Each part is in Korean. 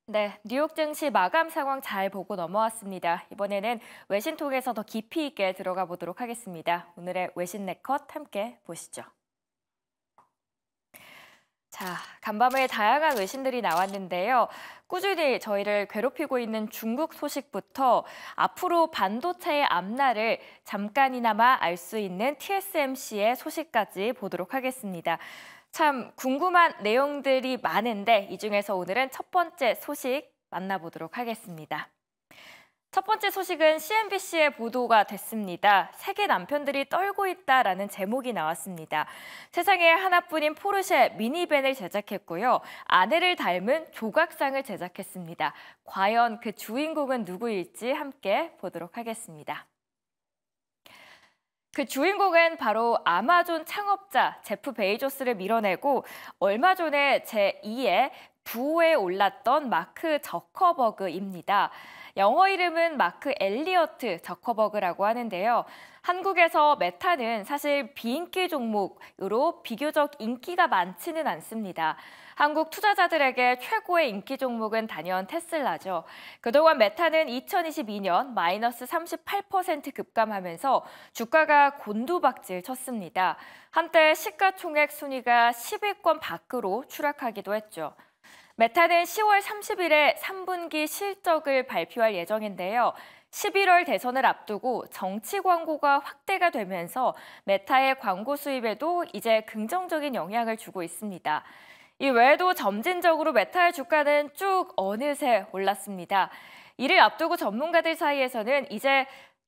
네, 뉴욕 증시 마감 상황 잘 보고 넘어왔습니다. 이번에는 외신 통해서 더 깊이 있게 들어가 보도록 하겠습니다. 오늘의 외신 네컷 함께 보시죠. 자, 간밤에 다양한 외신들이 나왔는데요. 꾸준히 저희를 괴롭히고 있는 중국 소식부터 앞으로 반도체의 앞날을 잠깐이나마 알 수 있는 TSMC의 소식까지 보도록 하겠습니다. 참 궁금한 내용들이 많은데 이 중에서 오늘은 첫 번째 소식 만나보도록 하겠습니다. 첫 번째 소식은 CNBC의 보도가 됐습니다. 세계 남편들이 떨고 있다라는 제목이 나왔습니다. 세상에 하나뿐인 포르쉐 미니밴을 제작했고요. 아내를 닮은 조각상을 제작했습니다. 과연 그 주인공은 누구일지 함께 보도록 하겠습니다. 그 주인공은 바로 아마존 창업자 제프 베이조스를 밀어내고 얼마 전에 제2의 부호에 올랐던 마크 저커버그입니다. 영어 이름은 마크 엘리어트 저커버그라고 하는데요. 한국에서 메타는 사실 비인기 종목으로 비교적 인기가 많지는 않습니다. 한국 투자자들에게 최고의 인기 종목은 단연 테슬라죠. 그동안 메타는 2022년 마이너스 38% 급감하면서 주가가 곤두박질 쳤습니다. 한때 시가총액 순위가 10위권 밖으로 추락하기도 했죠. 메타는 10월 30일에 3분기 실적을 발표할 예정인데요. 11월 대선을 앞두고 정치 광고가 확대가 되면서 메타의 광고 수입에도 이제 긍정적인 영향을 주고 있습니다. 이 외에도 점진적으로 메타의 주가는 쭉 어느새 올랐습니다. 이를 앞두고 전문가들 사이에서는 이제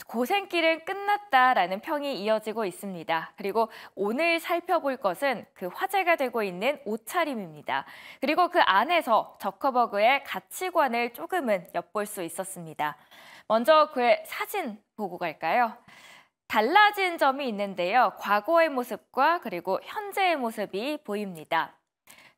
고생길은 끝났다라는 평이 이어지고 있습니다. 그리고 오늘 살펴볼 것은 그 화제가 되고 있는 옷차림입니다. 그리고 그 안에서 저커버그의 가치관을 조금은 엿볼 수 있었습니다. 먼저 그의 사진 보고 갈까요? 달라진 점이 있는데요. 과거의 모습과 그리고 현재의 모습이 보입니다.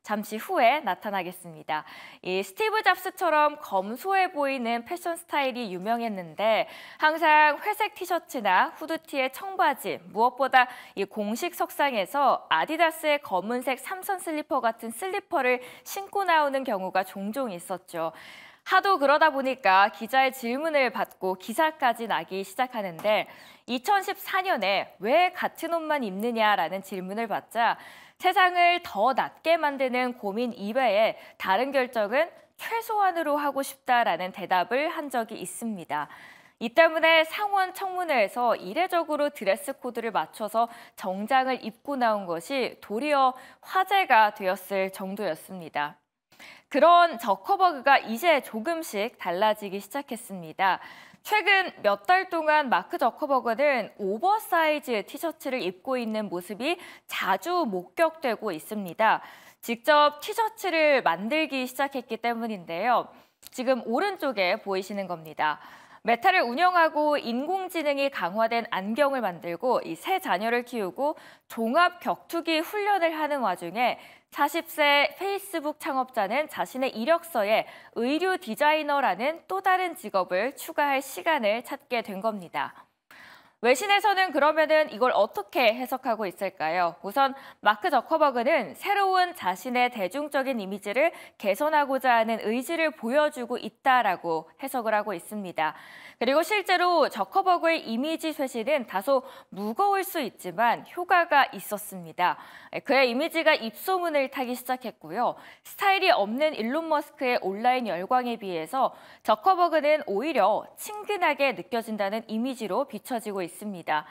잠시 후에 나타나겠습니다. 이 스티브 잡스처럼 검소해 보이는 패션 스타일이 유명했는데 항상 회색 티셔츠나 후드티에 청바지, 무엇보다 이 공식 석상에서 아디다스의 검은색 삼선 슬리퍼 같은 슬리퍼를 신고 나오는 경우가 종종 있었죠. 하도 그러다 보니까 기자의 질문을 받고 기사까지 나기 시작하는데 2014년에 왜 같은 옷만 입느냐라는 질문을 받자 세상을 더 낫게 만드는 고민 이외에 다른 결정은 최소한으로 하고 싶다라는 대답을 한 적이 있습니다. 이 때문에 상원 청문회에서 이례적으로 드레스 코드를 맞춰서 정장을 입고 나온 것이 도리어 화제가 되었을 정도였습니다. 그런 저커버그가 이제 조금씩 달라지기 시작했습니다. 최근 몇 달 동안 마크 저커버그는 오버사이즈 티셔츠를 입고 있는 모습이 자주 목격되고 있습니다. 직접 티셔츠를 만들기 시작했기 때문인데요. 지금 오른쪽에 보이시는 겁니다. 메타를 운영하고 인공지능이 강화된 안경을 만들고 이 세 자녀를 키우고 종합 격투기 훈련을 하는 와중에 40세 페이스북 창업자는 자신의 이력서에 의류 디자이너라는 또 다른 직업을 추가할 시간을 찾게 된 겁니다. 외신에서는 그러면은 이걸 어떻게 해석하고 있을까요? 우선 마크 저커버그는 새로운 자신의 대중적인 이미지를 개선하고자 하는 의지를 보여주고 있다라고 해석을 하고 있습니다. 그리고 실제로 저커버그의 이미지 쇄신은 다소 무거울 수 있지만 효과가 있었습니다. 그의 이미지가 입소문을 타기 시작했고요. 스타일이 없는 일론 머스크의 온라인 열광에 비해서 저커버그는 오히려 친근하게 느껴진다는 이미지로 비춰지고 있습니다.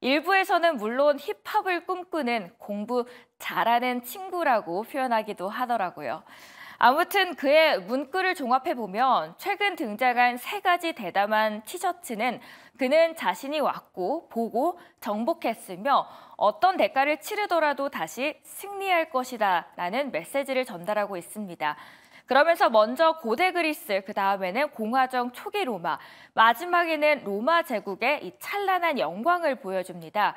일부에서는 물론 힙합을 꿈꾸는 공부 잘하는 친구라고 표현하기도 하더라고요. 아무튼 그의 문구를 종합해보면 최근 등장한 세 가지 대담한 티셔츠는 그는 자신이 왔고 보고 정복했으며 어떤 대가를 치르더라도 다시 승리할 것이다 라는 메시지를 전달하고 있습니다. 그러면서 먼저 고대 그리스, 그 다음에는 공화정 초기 로마, 마지막에는 로마 제국의 이 찬란한 영광을 보여줍니다.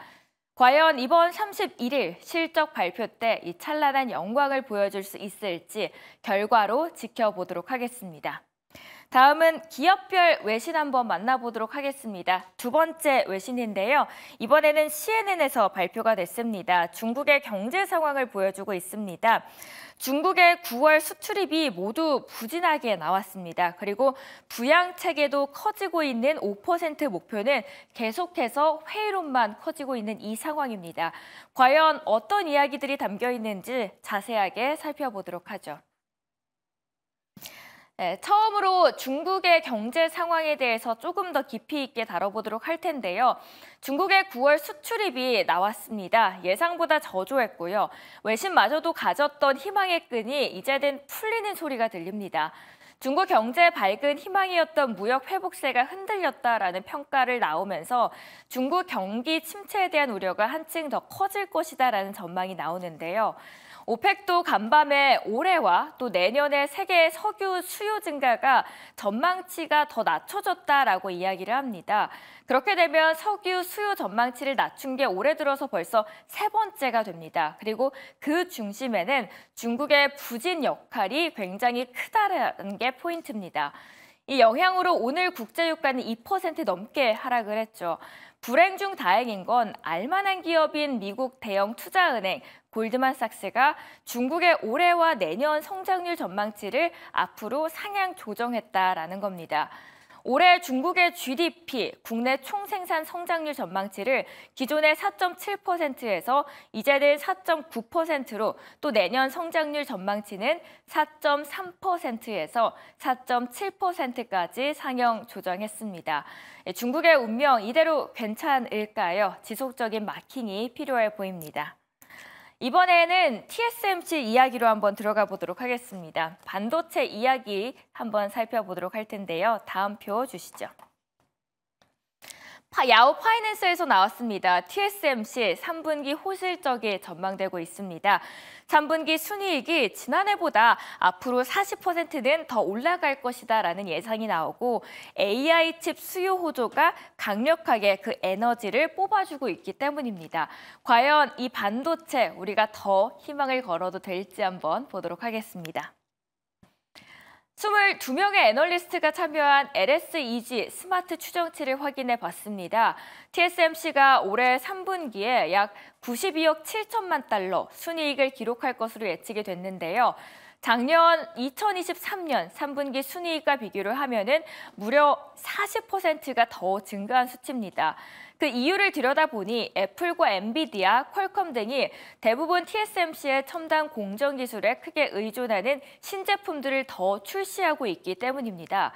과연 이번 31일 실적 발표 때 이 찬란한 영광을 보여줄 수 있을지 결과로 지켜보도록 하겠습니다. 다음은 기업별 외신 한번 만나보도록 하겠습니다. 두 번째 외신인데요. 이번에는 CNN에서 발표가 됐습니다. 중국의 경제 상황을 보여주고 있습니다. 중국의 9월 수출입이 모두 부진하게 나왔습니다. 그리고 부양체계도 커지고 있는 5% 목표는 계속해서 회의론만 커지고 있는 이 상황입니다. 과연 어떤 이야기들이 담겨 있는지 자세하게 살펴보도록 하죠. 네, 처음으로 중국의 경제 상황에 대해서 조금 더 깊이 있게 다뤄보도록 할 텐데요. 중국의 9월 수출입이 나왔습니다. 예상보다 저조했고요. 외신마저도 가졌던 희망의 끈이 이제는 풀리는 소리가 들립니다. 중국 경제의 밝은 희망이었던 무역 회복세가 흔들렸다라는 평가를 나오면서 중국 경기 침체에 대한 우려가 한층 더 커질 것이다라는 전망이 나오는데요. 오펙도 간밤에 올해와 또 내년의 세계 석유 수요 증가가 전망치가 더 낮춰졌다라고 이야기를 합니다. 그렇게 되면 석유 수요 전망치를 낮춘 게 올해 들어서 벌써 세 번째가 됩니다. 그리고 그 중심에는 중국의 부진 역할이 굉장히 크다라는 게 포인트입니다. 이 영향으로 오늘 국제유가는 2% 넘게 하락을 했죠. 불행 중 다행인 건 알만한 기업인 미국 대형 투자은행 골드만삭스가 중국의 올해와 내년 성장률 전망치를 앞으로 상향 조정했다라는 겁니다. 올해 중국의 GDP, 국내 총생산 성장률 전망치를 기존의 4.7%에서 이제는 4.9%로 또 내년 성장률 전망치는 4.3%에서 4.7%까지 상향 조정했습니다. 중국의 운명 이대로 괜찮을까요? 지속적인 마킹이 필요해 보입니다. 이번에는 TSMC 이야기로 한번 들어가 보도록 하겠습니다. 반도체 이야기 한번 살펴보도록 할 텐데요. 다음 표 주시죠. 야후 파이낸스에서 나왔습니다. TSMC 3분기 호실적이 전망되고 있습니다. 3분기 순이익이 지난해보다 앞으로 40%는 더 올라갈 것이다라는 예상이 나오고 AI 칩 수요 호조가 강력하게 그 에너지를 뽑아주고 있기 때문입니다. 과연 이 반도체 우리가 더 희망을 걸어도 될지 한번 보도록 하겠습니다. 22명의 애널리스트가 참여한 LSEG 스마트 추정치를 확인해 봤습니다. TSMC가 올해 3분기에 약 92억 7천만 달러 순이익을 기록할 것으로 예측이 됐는데요. 작년 2023년 3분기 순이익과 비교를 하면은 무려 40%가 더 증가한 수치입니다. 그 이유를 들여다보니 애플과 엔비디아, 퀄컴 등이 대부분 TSMC의 첨단 공정 기술에 크게 의존하는 신제품들을 더 출시하고 있기 때문입니다.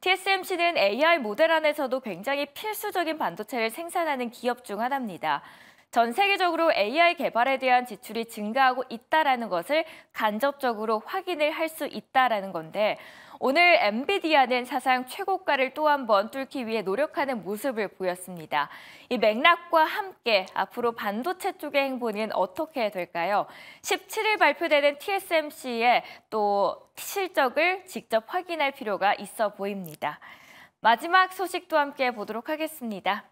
TSMC는 AI 모델 안에서도 굉장히 필수적인 반도체를 생산하는 기업 중 하나입니다. 전 세계적으로 AI 개발에 대한 지출이 증가하고 있다는 것을 간접적으로 확인을 할 수 있다는 건데 오늘 엔비디아는 사상 최고가를 또 한 번 뚫기 위해 노력하는 모습을 보였습니다. 이 맥락과 함께 앞으로 반도체 쪽의 행보는 어떻게 될까요? 17일 발표되는 TSMC의 또 실적을 직접 확인할 필요가 있어 보입니다. 마지막 소식도 함께 보도록 하겠습니다.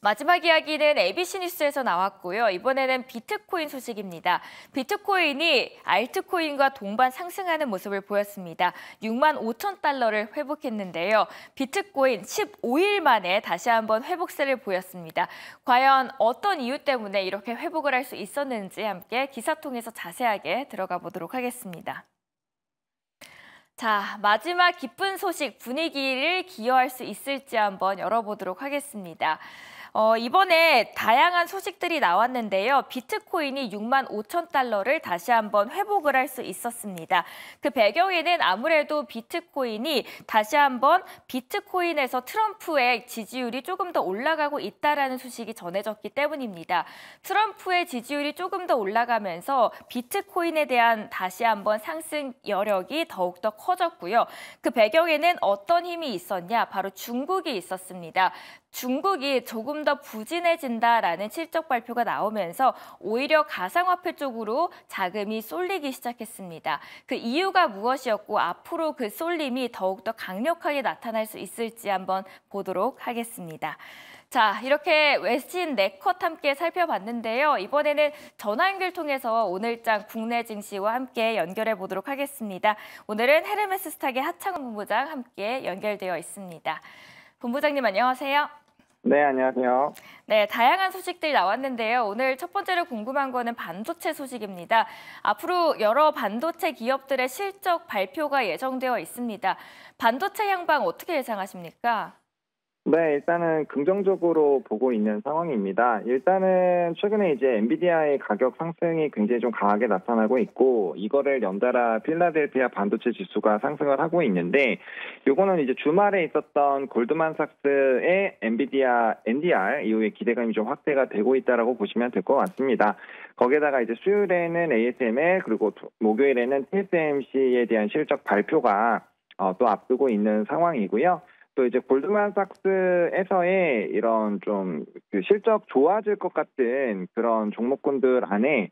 마지막 이야기는 ABC 뉴스에서 나왔고요. 이번에는 비트코인 소식입니다. 비트코인이 알트코인과 동반 상승하는 모습을 보였습니다. 6만 5천 달러를 회복했는데요. 비트코인 15일 만에 다시 한번 회복세를 보였습니다. 과연 어떤 이유 때문에 이렇게 회복을 할 수 있었는지 함께 기사 통해서 자세하게 들어가 보도록 하겠습니다. 자, 마지막 기쁜 소식 분위기를 기여할 수 있을지 한번 열어보도록 하겠습니다. 이번에 다양한 소식들이 나왔는데요. 비트코인이 6만 5천 달러를 다시 한번 회복을 할 수 있었습니다. 그 배경에는 아무래도 비트코인이 다시 한번 비트코인에서 트럼프의 지지율이 조금 더 올라가고 있다는 소식이 전해졌기 때문입니다. 트럼프의 지지율이 조금 더 올라가면서 비트코인에 대한 다시 한번 상승 여력이 더욱더 커졌고요. 그 배경에는 어떤 힘이 있었냐? 바로 중국이 있었습니다. 중국이 조금 더 부진해진다라는 실적 발표가 나오면서 오히려 가상화폐 쪽으로 자금이 쏠리기 시작했습니다. 그 이유가 무엇이었고 앞으로 그 쏠림이 더욱더 강력하게 나타날 수 있을지 한번 보도록 하겠습니다. 자, 이렇게 외신 4컷 함께 살펴봤는데요. 이번에는 전화 연결 통해서 오늘장 국내 증시와 함께 연결해 보도록 하겠습니다. 오늘은 헤르메스 스탁의 하창훈 본부장 함께 연결되어 있습니다. 본부장님 안녕하세요. 네, 안녕하세요. 네, 다양한 소식들이 나왔는데요. 오늘 첫 번째로 궁금한 거는 반도체 소식입니다. 앞으로 여러 반도체 기업들의 실적 발표가 예정되어 있습니다. 반도체 향방 어떻게 예상하십니까? 네, 일단은 긍정적으로 보고 있는 상황입니다. 일단은 최근에 이제 엔비디아의 가격 상승이 굉장히 좀 강하게 나타나고 있고, 이거를 연달아 필라델피아 반도체 지수가 상승을 하고 있는데, 요거는 이제 주말에 있었던 골드만삭스의 엔비디아 NDR 이후에 기대감이 좀 확대가 되고 있다라고 보시면 될 것 같습니다. 거기에다가 이제 수요일에는 ASML 그리고 목요일에는 TSMC에 대한 실적 발표가 또 앞두고 있는 상황이고요. 또 이제 골드만삭스에서의 이런 좀 그 실적 좋아질 것 같은 그런 종목군들 안에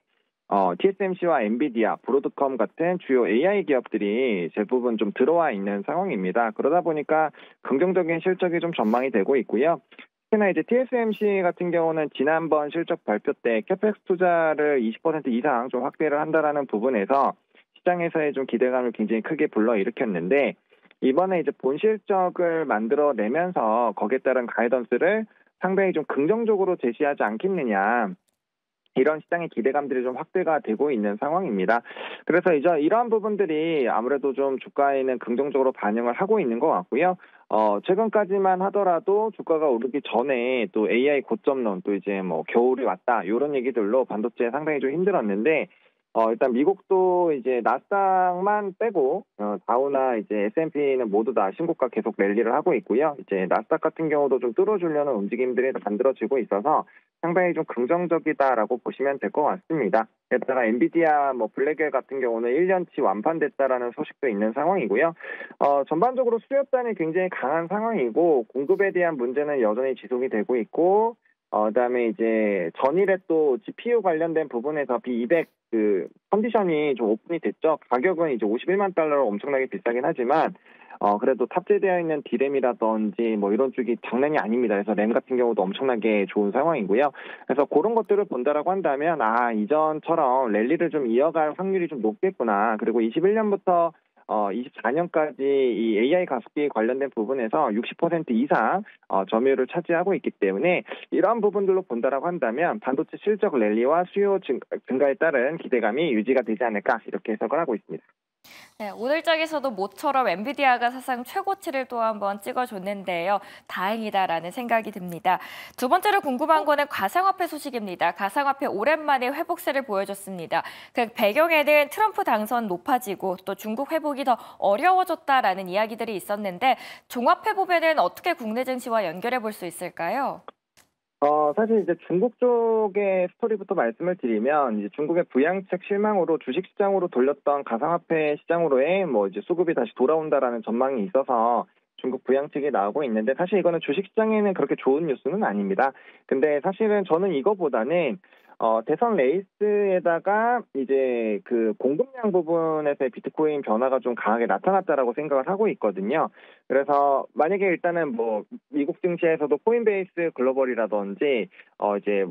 TSMC와 엔비디아, 브로드컴 같은 주요 AI 기업들이 대부분 좀 들어와 있는 상황입니다. 그러다 보니까 긍정적인 실적이 좀 전망이 되고 있고요. 특히나 이제 TSMC 같은 경우는 지난번 실적 발표 때 캐펙스 투자를 20% 이상 좀 확대를 한다라는 부분에서 시장에서의 좀 기대감을 굉장히 크게 불러일으켰는데, 이번에 이제 본 실적을 만들어내면서 거기에 따른 가이던스를 상당히 좀 긍정적으로 제시하지 않겠느냐, 이런 시장의 기대감들이 좀 확대가 되고 있는 상황입니다. 그래서 이제 이러한 부분들이 아무래도 좀 주가에는 긍정적으로 반영을 하고 있는 것 같고요. 최근까지만 하더라도 주가가 오르기 전에 또 AI 고점론, 또 이제 뭐 겨울이 왔다, 이런 얘기들로 반도체 상당히 좀 힘들었는데, 일단 미국도 이제 나스닥만 빼고 다우나 이제 S&P는 모두 다 신고가 계속 랠리를 하고 있고요. 이제 나스닥 같은 경우도 좀 뚫어주려는 움직임들이 만들어지고 있어서 상당히 좀 긍정적이다라고 보시면 될 것 같습니다. 게다가 엔비디아, 블랙웰 같은 경우는 1년치 완판됐다라는 소식도 있는 상황이고요. 전반적으로 수요단이 굉장히 강한 상황이고, 공급에 대한 문제는 여전히 지속이 되고 있고, 그다음에 이제 전일에 또 GPU 관련된 부분에서 B200 그 컨디션이 좀 오픈이 됐죠. 가격은 이제 51만 달러로 엄청나게 비싸긴 하지만 그래도 탑재되어 있는 D램이라든지 이런 쪽이 장난이 아닙니다. 그래서 램 같은 경우도 엄청나게 좋은 상황이고요. 그래서 그런 것들을 본다라고 한다면 이전처럼 랠리를 좀 이어갈 확률이 좀 높겠구나. 그리고 21년부터 24년까지 이 AI 가속기 관련된 부분에서 60% 이상 점유율을 차지하고 있기 때문에 이러한 부분들로 본다라고 한다면 반도체 실적 랠리와 수요 증가에 따른 기대감이 유지가 되지 않을까, 이렇게 해석을 하고 있습니다. 네, 오늘장에서도 모처럼 엔비디아가 사상 최고치를 또 한번 찍어줬는데요. 다행이다라는 생각이 듭니다. 두 번째로 궁금한 거는 가상화폐 소식입니다. 가상화폐 오랜만에 회복세를 보여줬습니다. 그 배경에는 트럼프 당선 높아지고 또 중국 회복이 더 어려워졌다라는 이야기들이 있었는데, 종합해 보면은 어떻게 국내 증시와 연결해 볼 수 있을까요? 사실 이제 중국 쪽의 스토리부터 말씀을 드리면, 이제 중국의 부양책 실망으로 주식시장으로 돌렸던 가상화폐 시장으로의 이제 수급이 다시 돌아온다라는 전망이 있어서 중국 부양책이 나오고 있는데, 사실 이거는 주식시장에는 그렇게 좋은 뉴스는 아닙니다. 근데 사실은 저는 이거보다는 대선 레이스에다가 이제 그 공급량 부분에서의 비트코인 변화가 좀 강하게 나타났다라고 생각을 하고 있거든요. 그래서 만약에 일단은 미국 증시에서도 코인베이스 글로벌이라든지 이제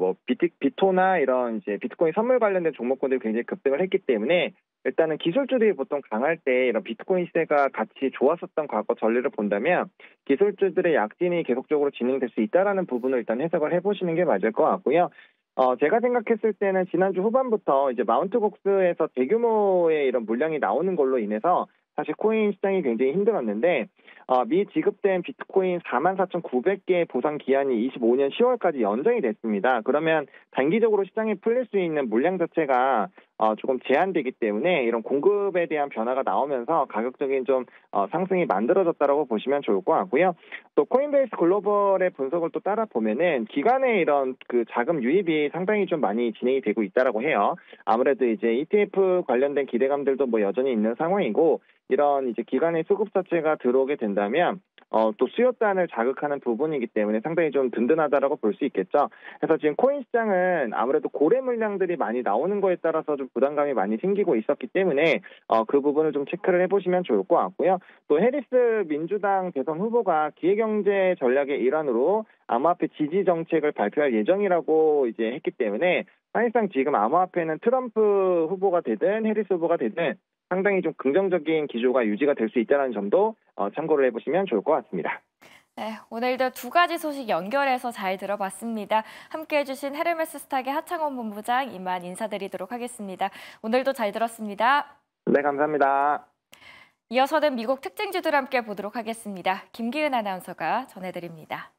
비토나 이런 이제 비트코인 선물 관련된 종목군들이 굉장히 급등을 했기 때문에, 일단은 기술주들이 보통 강할 때 이런 비트코인 시세가 같이 좋았었던 과거 전례를 본다면 기술주들의 약진이 계속적으로 진행될 수 있다라는 부분을 일단 해석을 해보시는 게 맞을 것 같고요. 제가 생각했을 때는 지난주 후반부터 이제 마운트 곡스에서 대규모의 이런 물량이 나오는 걸로 인해서 사실 코인 시장이 굉장히 힘들었는데, 미 지급된 비트코인 44,900개 보상 기한이 25년 10월까지 연장이 됐습니다. 그러면 단기적으로 시장에 풀릴 수 있는 물량 자체가 조금 제한되기 때문에 이런 공급에 대한 변화가 나오면서 가격적인 좀 상승이 만들어졌다라고 보시면 좋을 것 같고요. 또 코인베이스 글로벌의 분석을 또 따라 보면은 기간의 이런 그 자금 유입이 상당히 좀 많이 진행이 되고 있다라고 해요. 아무래도 이제 ETF 관련된 기대감들도 여전히 있는 상황이고, 이런 이제 기관의 수급 자체가 들어오게 된다면 또 수요단을 자극하는 부분이기 때문에 상당히 좀 든든하다라고 볼 수 있겠죠. 그래서 지금 코인 시장은 아무래도 고래 물량들이 많이 나오는 거에 따라서 좀 부담감이 많이 생기고 있었기 때문에 그 부분을 좀 체크를 해보시면 좋을 것 같고요. 또 해리스 민주당 대선 후보가 기회경제 전략의 일환으로 암호화폐 지지 정책을 발표할 예정이라고 이제 했기 때문에 사실상 지금 암호화폐는 트럼프 후보가 되든 해리스 후보가 되든 상당히 좀 긍정적인 기조가 유지가 될 수 있다는 점도 참고를 해보시면 좋을 것 같습니다. 네, 오늘도 두 가지 소식 연결해서 잘 들어봤습니다. 함께해 주신 헤르메스 스탁의 하창원 본부장 이만 인사드리도록 하겠습니다. 오늘도 잘 들었습니다. 네, 감사합니다. 이어서는 미국 특징주들 함께 보도록 하겠습니다. 김기은 아나운서가 전해드립니다.